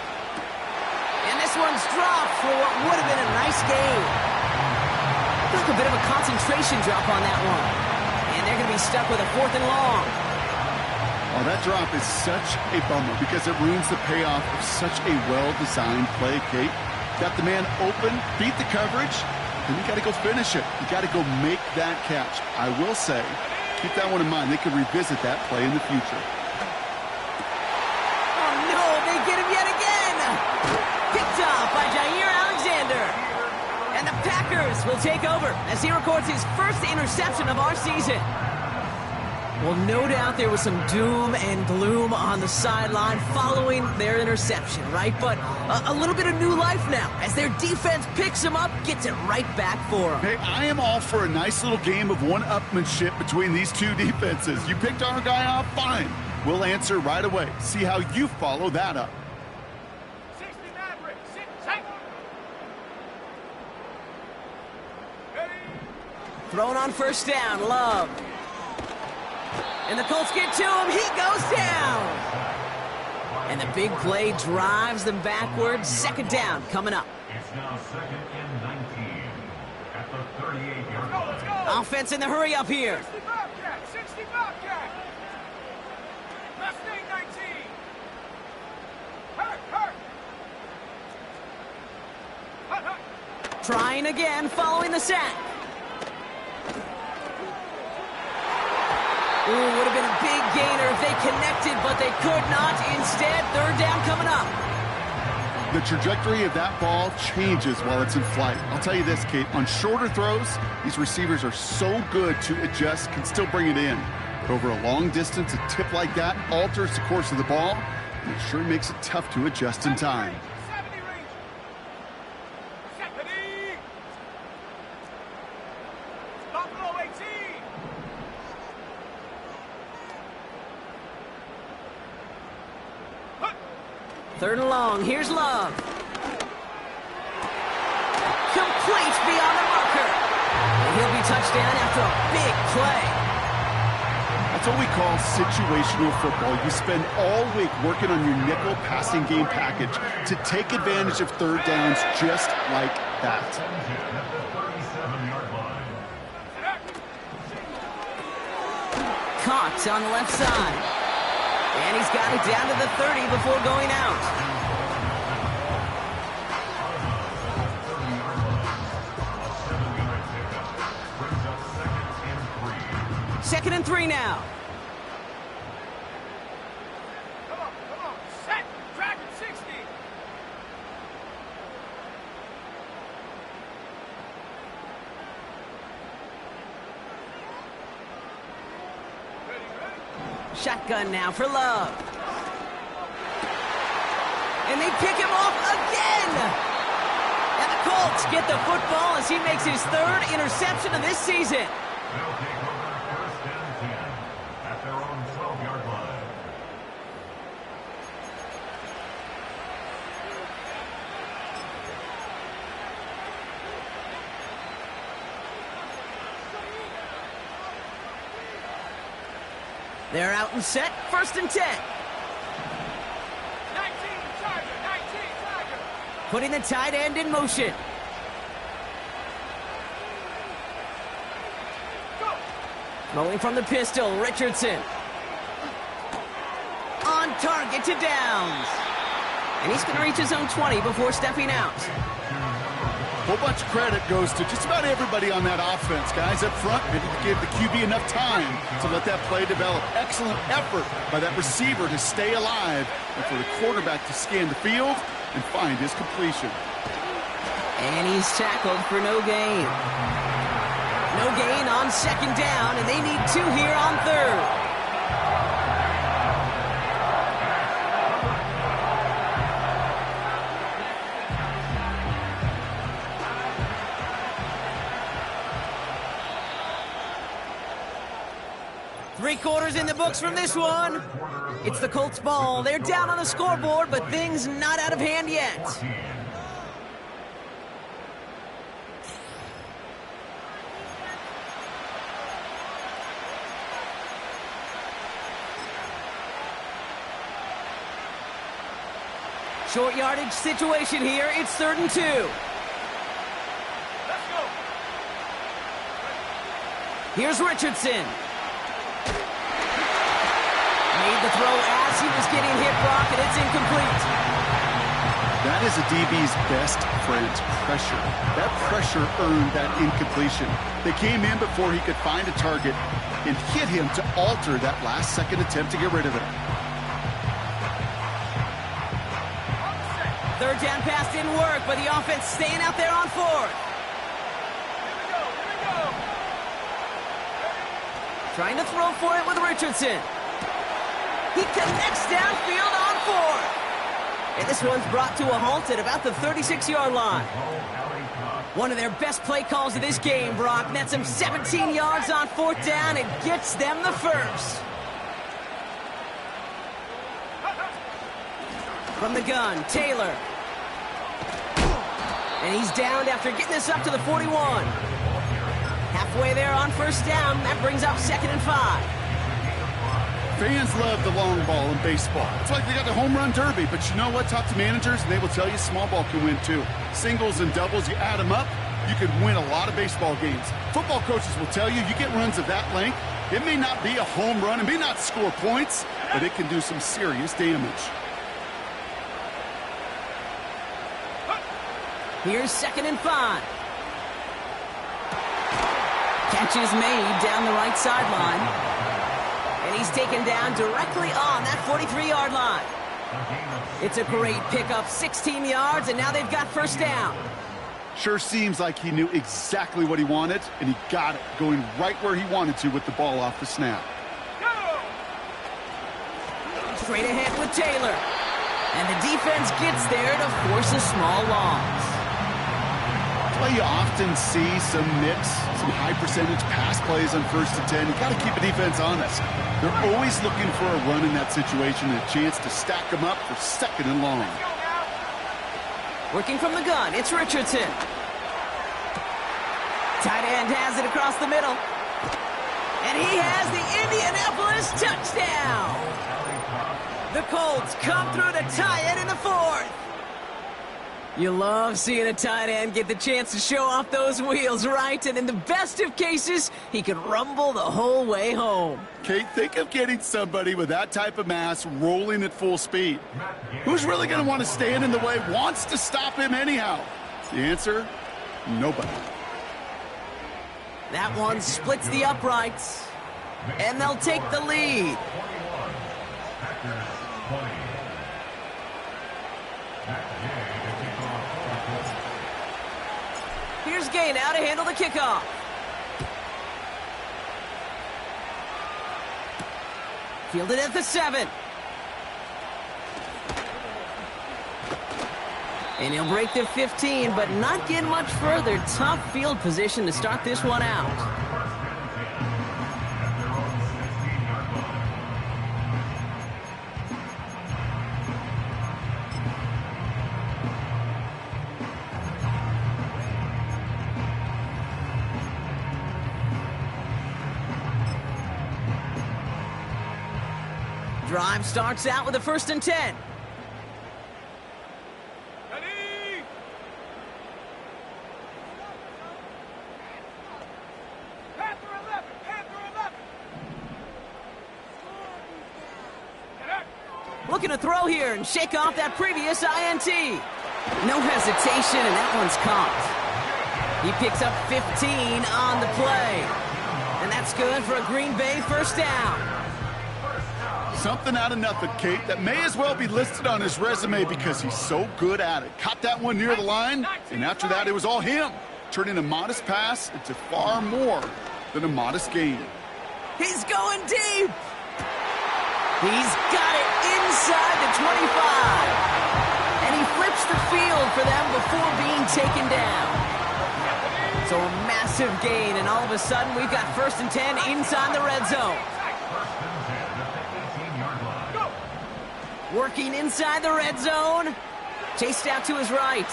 And this one's dropped for what would have been a nice gain. Took a bit of a concentration drop on that one. And they're going to be stuck with a 4th and long. Oh, that drop is such a bummer because it ruins the payoff of such a well-designed play, Kate. Got the man open, beat the coverage, then you got to go finish it. You got to go make that catch. I will say, keep that one in mind. They could revisit that play in the future. Oh, no, they get him yet again. Picked off by Jair Alexander. And the Packers will take over as he records his first interception of our season. Well, no doubt there was some doom and gloom on the sideline following their interception, right? But a little bit of new life now as their defense picks him up, gets it right back for him. Hey, I am all for a nice little game of one-upmanship between these two defenses. You picked our guy off, fine. We'll answer right away. See how you follow that up. Thrown on 1st down, Love. And the Colts get to him. He goes down. And the big play drives them backwards. 2nd down coming up. It's now 2nd and 19 at the 38-yard line. Offense in the hurry up here. 60 Bobcat, 60 Bobcat. Mustang 19. Hurt. Trying again following the sack. Ooh, would have been a big gainer if they connected, but they could not. Instead, 3rd down coming up. The trajectory of that ball changes while it's in flight. I'll tell you this, Kate, on shorter throws, these receivers are so good to adjust, can still bring it in. But over a long distance, a tip like that alters the course of the ball, and it sure makes it tough to adjust in time. 70 range. 70. Buffalo 18. 3rd and long. Here's Love. Complete beyond the marker. And he'll be touchdown after a big play. That's what we call situational football. You spend all week working on your nickel passing game package to take advantage of 3rd downs just like that. At the 37-yard line. Caught on the left side. And he's got it down to the 30 before going out. Second and 3 now. Come on. Set. Dragon 60. Shotgun now for Love. And they pick him off again. And the Colts get the football as he makes his 3rd interception of this season. They'll take over 1st and 10 at their own 12-yard line. They're out and set. 1st and 10. 19 Tiger. Putting the tight end in motion. Rolling from the pistol, Richardson. On target to Downs. And he's going to reach his own 20 before stepping out. A whole bunch of credit goes to just about everybody on that offense. Guys up front, maybe give the QB enough time to let that play develop. Excellent effort by that receiver to stay alive and for the quarterback to scan the field and find his completion. And he's tackled for no gain. No gain on second down, and they need 2 here on third. Three quarters in the books from this one. It's the Colts' ball. They're down on the scoreboard, but things not out of hand yet. Short yardage situation here. It's 3rd and 2. Let's go. Here's Richardson. Made the throw as he was getting hit, Brock, and it's incomplete. That is a DB's best friend, pressure. That pressure earned that incompletion. They came in before he could find a target and hit him to alter that last-second attempt to get rid of it. Third down pass didn't work, but the offense staying out there on 4th. Here we go. Trying to throw for it with Richardson. He connects downfield on 4th. And this one's brought to a halt at about the 36-yard line. One of their best play calls of this game, Brock. Nets them 17 yards on 4th down and gets them the first. From the gun, Taylor. And he's downed after getting this up to the 41. Halfway there on 1st down. That brings up 2nd and 5. Fans love the long ball in baseball. It's like they got the home run derby, but you know what? Talk to managers, and they will tell you small ball can win too. Singles and doubles, you add them up, you could win a lot of baseball games. Football coaches will tell you, you get runs of that length, it may not be a home run, it may not score points, but it can do some serious damage. Here's 2nd and 5. Catch is made down the right sideline. And he's taken down directly on that 43-yard line. It's a great pickup, 16 yards, and now they've got 1st down. Sure seems like he knew exactly what he wanted, and he got it, going right where he wanted to with the ball off the snap. Straight ahead with Taylor. And the defense gets there to force a small loss. That's why you often see some mix, some high-percentage pass plays on 1st and 10. You got to keep the defense honest. They're always looking for a run in that situation and a chance to stack them up for 2nd and long. Working from the gun, it's Richardson. Tight end has it across the middle. And he has the Indianapolis touchdown. The Colts come through to tie it in the 4th. You love seeing a tight end get the chance to show off those wheels, right? And in the best of cases, he could rumble the whole way home. Kate, think of getting somebody with that type of mass rolling at full speed. Who's really going to want to stand in the way, wants to stop him anyhow? The answer, nobody. That one splits the uprights, and they'll take the lead. Here's Gay now to handle the kickoff. Fielded at the 7. And he'll break the 15, but not get much further. Tough field position to start this one out. Drive starts out with a 1st and 10. Ready? Panther 11, Panther 11. Looking to throw here and shake off that previous INT. No hesitation, and that one's caught. He picks up 15 on the play. And that's good for a Green Bay 1st down. Something out of nothing, Kate, that may as well be listed on his resume because he's so good at it. Caught that one near the line, and after that, it was all him, turning a modest pass into far more than a modest gain. He's going deep. He's got it inside the 25. And he flips the field for them before being taken down. So a massive gain, and all of a sudden, we've got 1st and 10 inside the red zone. Working inside the red zone. Chased out to his right.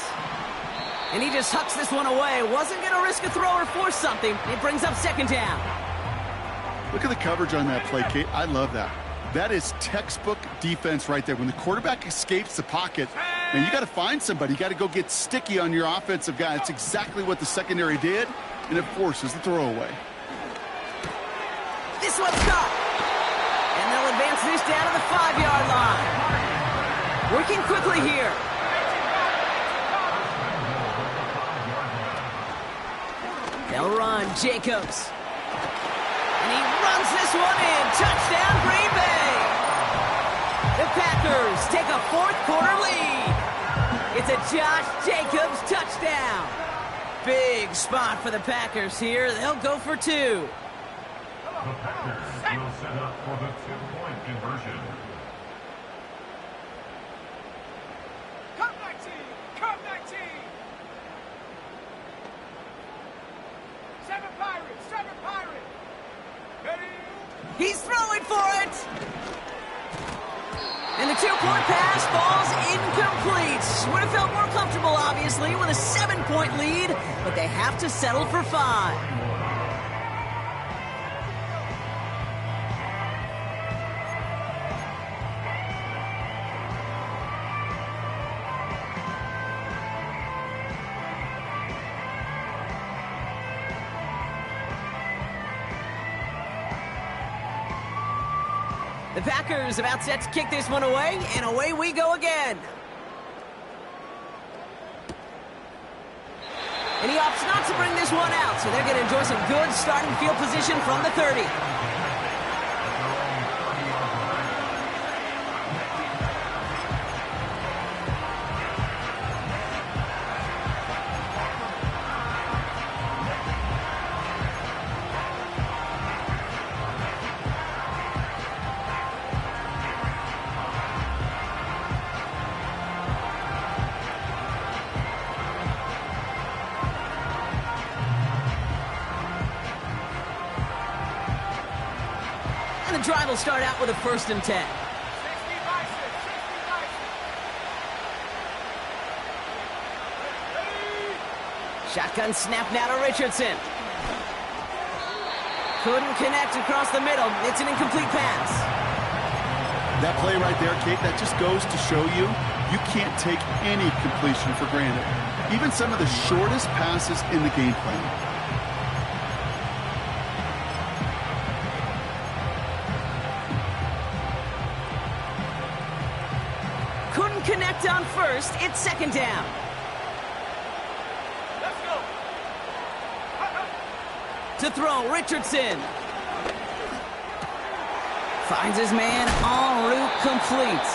And he just hucks this one away. Wasn't going to risk a throw or force something. It brings up 2nd down. Look at the coverage on that play, Kate. I love that. That is textbook defense right there. When the quarterback escapes the pocket, and you got to find somebody. You got to go get sticky on your offensive guy. That's exactly what the secondary did, and it forces the throwaway. This one's caught. And they'll advance this down to the 5-yard line. Working quickly here. They'll run. Jacobs. And he runs this one in. Touchdown, Green Bay. The Packers take a 4th quarter lead. It's a Josh Jacobs touchdown. Big spot for the Packers here. They'll go for 2. The Packers will set up for the 2-point conversion. Come 19! Come 19! 7 Pirates! 7 Pirates! Ready? He's throwing for it. And the 2-point pass falls incomplete. Would have felt more comfortable, obviously, with a 7-point lead, but they have to settle for 5. The Packers about set to kick this one away, and away we go again. And he opts not to bring this one out, so they're going to enjoy some good starting field position from the 30. The drive will start out with a 1st and 10. Shotgun snap now to Richardson. Couldn't connect across the middle. It's an incomplete pass. That play right there, Kate, that just goes to show you can't take any completion for granted. Even some of the shortest passes in the game plan. Connect on 1st, it's 2nd down. Let's go! To throw, Richardson. Finds his man en route complete.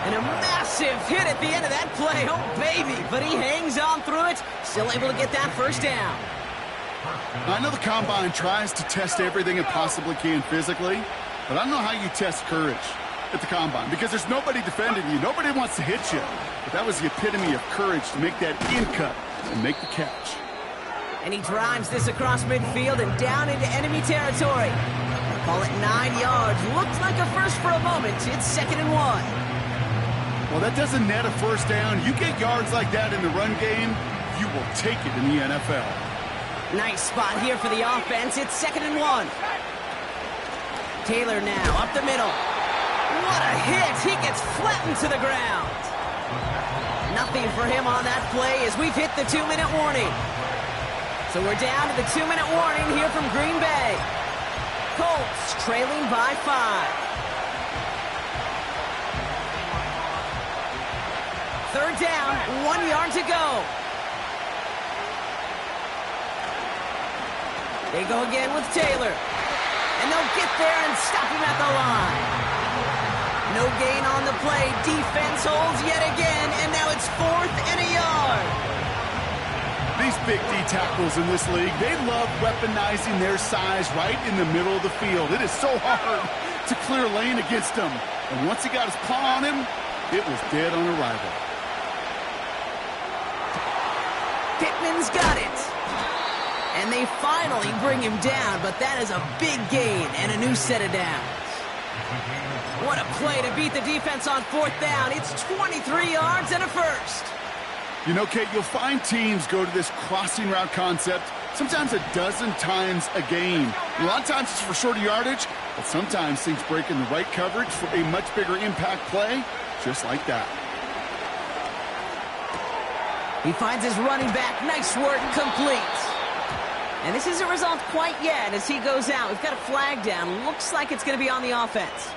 And a massive hit at the end of that play. Oh, baby. But he hangs on through it. Still able to get that 1st down. I know the Combine tries to test everything it possibly can physically, but I don't know how you test courage at the Combine, because there's nobody defending you. Nobody wants to hit you. But that was the epitome of courage to make that in-cut and make the catch. And he drives this across midfield and down into enemy territory. Call it 9 yards. Looked like a first for a moment. It's 2nd and 1. Well, that doesn't net a 1st down. You get yards like that in the run game, you will take it in the NFL. Nice spot here for the offense. It's 2nd and 1. Taylor now up the middle. What a hit! He gets flattened to the ground. Nothing for him on that play as we've hit the 2-minute warning. So we're down to the 2-minute warning here from Green Bay. Colts trailing by 5. 3rd down, 1 yard to go. They go again with Taylor. And they'll get there and stop him at the line. No gain on the play. Defense holds yet again, and now it's 4th and a yard. These big D tackles in this league, they love weaponizing their size right in the middle of the field. It is so hard to clear lane against him. And once he got his paw on him, it was dead on arrival. Pittman's got it. And they finally bring him down, but that is a big gain and a new set of downs. What a play to beat the defense on 4th down. It's 23 yards and a first. You know, Kate, you'll find teams go to this crossing route concept sometimes a dozen times a game. A lot of times it's for shorter yardage, but sometimes things break in the right coverage for a much bigger impact play, just like that. He finds his running back. Nice work, complete. And this isn't resolved quite yet as he goes out. We've got a flag down. Looks like it's going to be on the offense.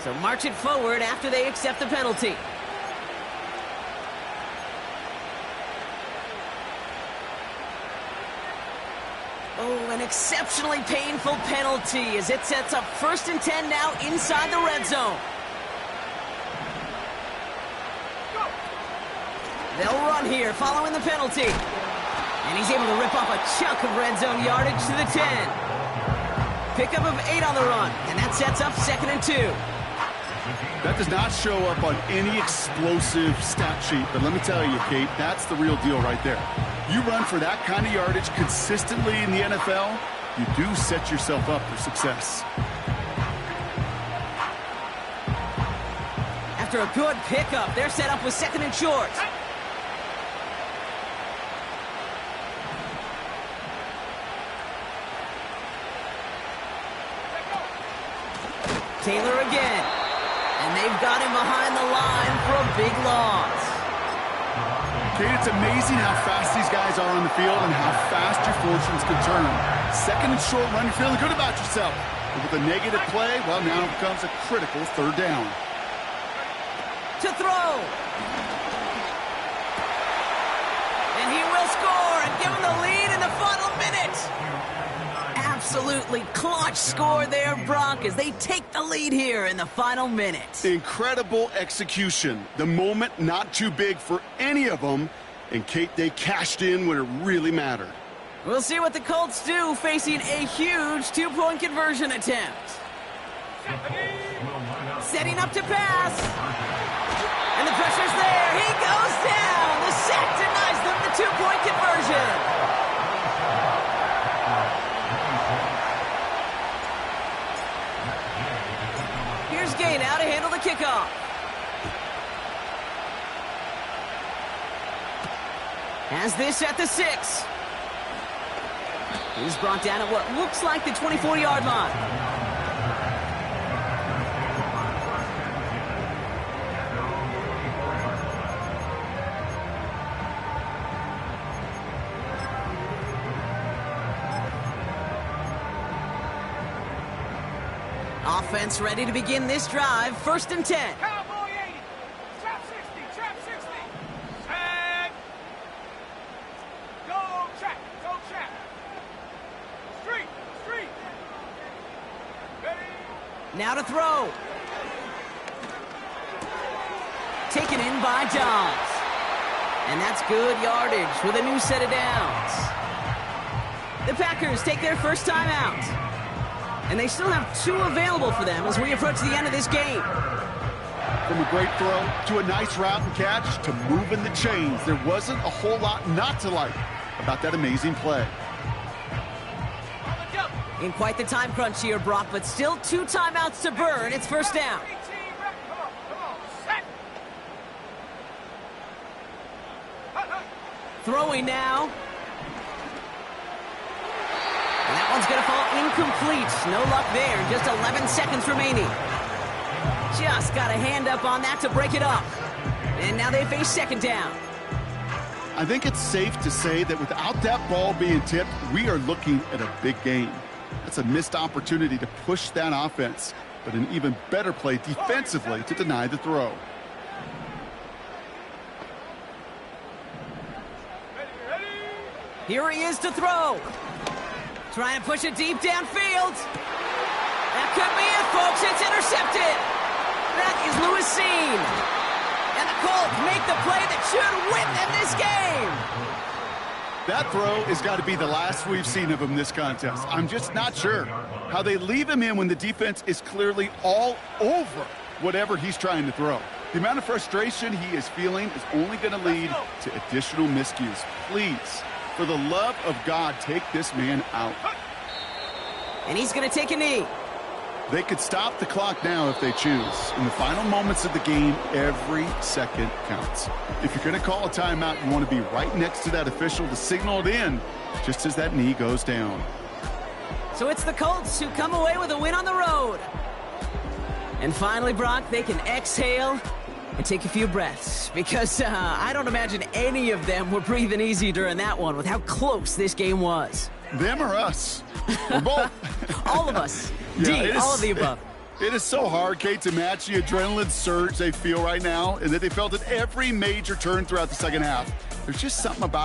So march it forward after they accept the penalty. Oh, an exceptionally painful penalty as it sets up 1st and 10 now inside the red zone. They'll run here following the penalty. And he's able to rip off a chunk of red zone yardage to the 10. Pickup of 8 on the run, and that sets up 2nd and 2. That does not show up on any explosive stat sheet, but let me tell you, Kate, that's the real deal right there. You run for that kind of yardage consistently in the NFL, you do set yourself up for success. After a good pickup, they're set up with 2nd and short. Taylor again. And they've got him behind the line for a big loss. Kate, it's amazing how fast these guys are on the field and how fast your fortunes can turn. 2nd and short run, you're feeling good about yourself. But with a negative play, well, now it becomes a critical 3rd down. To throw. And he will score and give him the lead in the final minute. Absolutely clutch score there, Brock, as they take the lead here in the final minute. Incredible execution. The moment not too big for any of them. And, Kate, they cashed in when it really mattered. We'll see what the Colts do facing a huge 2-point conversion attempt. Setting up to pass. And the pressure's there. He goes down. The sack denies them the 2-point conversion. Here's Gay now to handle the kickoff. Has this at the 6. He's brought down at what looks like the 24-yard line. Offense ready to begin this drive. 1st and 10. Cowboy 80. Trap 60. Trap 60. Tag. Go trap. Go trap. Street. Street. Ready. Now to throw. Taken in by Dobbs. And that's good yardage with a new set of downs. The Packers take their first time out. And they still have 2 available for them as we approach the end of this game. From a great throw to a nice route and catch to moving the chains, there wasn't a whole lot not to like about that amazing play. In quite the time crunch here, Brock, but still 2 timeouts to burn. It's 1st down. Throwing now. And that one's going to fall incomplete. No luck there. Just 11 seconds remaining. Just got a hand up on that to break it up. And now they face 2nd down. I think it's safe to say that without that ball being tipped, we are looking at a big game. That's a missed opportunity to push that offense, but an even better play defensively to deny the throw. Here he is to throw. Trying to push it deep downfield. That could be it, folks. It's intercepted. That is scene. And the Colts make the play that should win them this game. That throw has got to be the last we've seen of him this contest. I'm just not sure how they leave him in when the defense is clearly all over whatever he's trying to throw. The amount of frustration he is feeling is only going to lead to additional miscues. Please, for the love of God, take this man out. And he's going to take a knee. They could stop the clock now if they choose. In the final moments of the game, every second counts. If you're going to call a timeout, you want to be right next to that official to signal it in just as that knee goes down. So it's the Colts who come away with a win on the road. And finally, Brock, they can exhale and take a few breaths because I don't imagine any of them were breathing easy during that one with how close this game was. Them or us? Or both. All of us. Yeah, D, all of the above. It is so hard, Kate, to match the adrenaline surge they feel right now and that they felt at every major turn throughout the second half. There's just something about it.